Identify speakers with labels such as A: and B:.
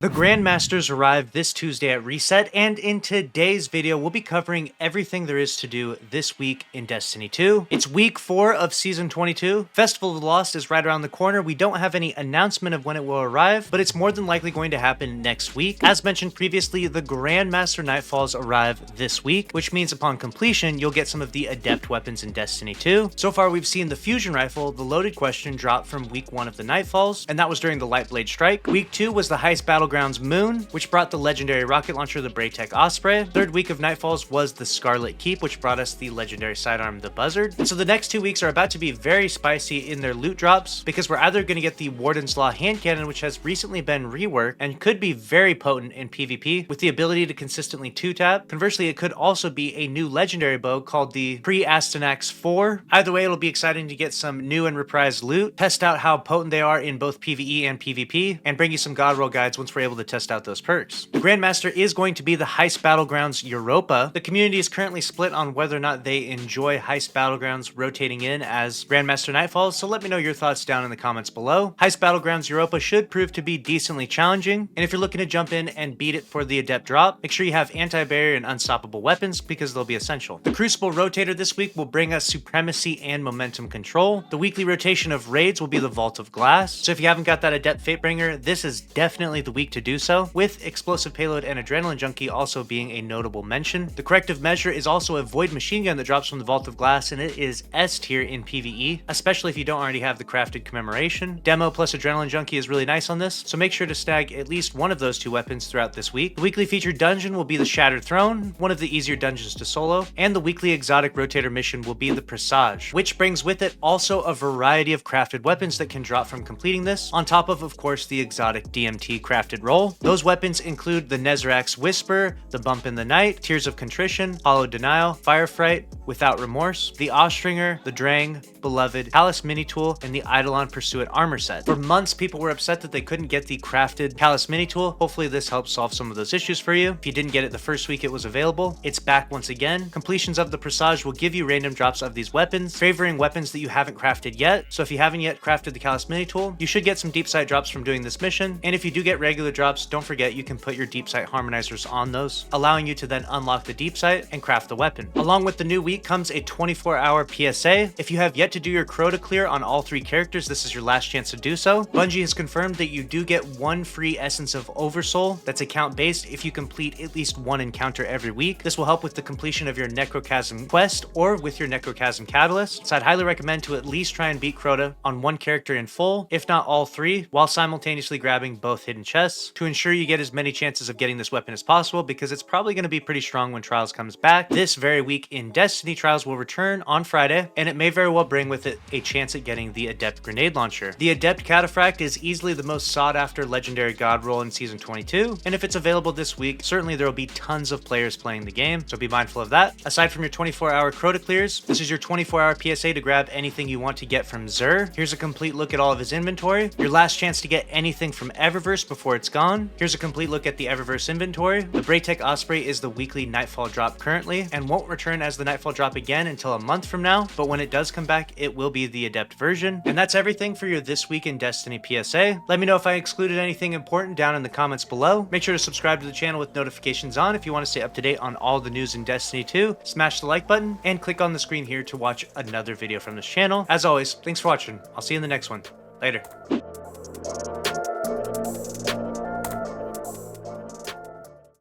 A: The Grandmasters arrive this Tuesday at Reset, and in today's video, we'll be covering everything there is to do this week in Destiny 2. It's week 4 of Season 22. Festival of the Lost is right around the corner. We don't have any announcement of when it will arrive, but it's more than likely going to happen next week. As mentioned previously, the Grandmaster Nightfalls arrive this week, which means upon completion, you'll get some of the Adept weapons in Destiny 2. So far, we've seen the Fusion Rifle, the Loaded Question, drop from week 1 of the Nightfalls, and that was during the Lightblade Strike. Week 2 was the Heist Battlegrounds Moon, which brought the legendary rocket launcher, the Braytech Osprey. Third week of Nightfalls was the Scarlet Keep, which brought us the legendary sidearm, the Buzzard. And so the next 2 weeks are about to be very spicy in their loot drops, because we're either going to get the Warden's Law hand cannon, which has recently been reworked and could be very potent in PvP, with the ability to consistently 2-tap. Conversely, it could also be a new legendary bow called the Pre-Astenax 4. Either way, it'll be exciting to get some new and reprised loot, test out how potent they are in both PvE and PvP, and bring you some god roll guides once we're able to test out those perks. The Grandmaster is going to be the Heist Battlegrounds Europa. The community is currently split on whether or not they enjoy Heist Battlegrounds rotating in as Grandmaster Nightfalls, so let me know your thoughts down in the comments below. Heist Battlegrounds Europa should prove to be decently challenging, and if you're looking to jump in and beat it for the Adept drop, make sure you have anti-barrier and unstoppable weapons because they'll be essential. The Crucible Rotator this week will bring us Supremacy and Momentum Control. The weekly rotation of raids will be the Vault of Glass, so if you haven't got that Adept Fatebringer, this is definitely the week to do so, with Explosive Payload and Adrenaline Junkie also being a notable mention. The corrective measure is also a Void Machine Gun that drops from the Vault of Glass, and it is S tier in PvE, especially if you don't already have the crafted commemoration. Demo plus Adrenaline Junkie is really nice on this, so make sure to snag at least one of those 2 weapons throughout this week. The weekly featured dungeon will be the Shattered Throne, one of the easier dungeons to solo, and the weekly exotic rotator mission will be the Presage, which brings with it also a variety of crafted weapons that can drop from completing this, on top of course, the exotic DMT crafted roll. Those weapons include the Nezrak's Whisper, the Bump in the Night, Tears of Contrition, Hollow Denial, Firefright, Without Remorse, the Ostringer, the Drang, Beloved, Callus Mini Tool, and the Eidolon Pursuit armor set. For months, people were upset that they couldn't get the crafted Callus Mini Tool. Hopefully this helps solve some of those issues for you. If you didn't get it the first week it was available, it's back once again. Completions of the Presage will give you random drops of these weapons, favoring weapons that you haven't crafted yet. So if you haven't yet crafted the Callus Mini Tool, you should get some deep sight drops from doing this mission. And if you do get regular drops, don't forget you can put your deep sight harmonizers on those, allowing you to then unlock the deep sight and craft the weapon. Along with the new week comes a 24-hour PSA. If you have yet to do your Crota clear on all 3 characters, this is your last chance to do so. Bungie has confirmed that you do get 1 free Essence of Oversoul that's account based if you complete at least 1 encounter every week. This will help with the completion of your Necrochasm quest or with your Necrochasm catalyst. So I'd highly recommend to at least try and beat Crota on 1 character in full, if not all 3, while simultaneously grabbing both hidden chests to ensure you get as many chances of getting this weapon as possible, because it's probably going to be pretty strong when Trials comes back. This very week in Destiny, Trials will return on Friday, and it may very well bring with it a chance at getting the Adept Grenade Launcher. The Adept Cataphract is easily the most sought after legendary god roll in Season 22, and if it's available this week, certainly there will be tons of players playing the game, so be mindful of that. Aside from your 24-hour Crota clears, this is your 24-hour PSA to grab anything you want to get from Xur. Here's a complete look at all of his inventory. Your last chance to get anything from Eververse before it's gone. Here's a complete look at the Eververse inventory. The Braytech Osprey is the weekly Nightfall drop currently, and won't return as the Nightfall drop again until a month from now, but when it does come back, it will be the Adept version. And that's everything for your This Week in Destiny PSA. Let me know if I excluded anything important down in the comments below. Make sure to subscribe to the channel with notifications on if you want to stay up to date on all the news in Destiny 2. Smash the like button, and click on the screen here to watch another video from this channel. As always, thanks for watching. I'll see you in the next one. Later.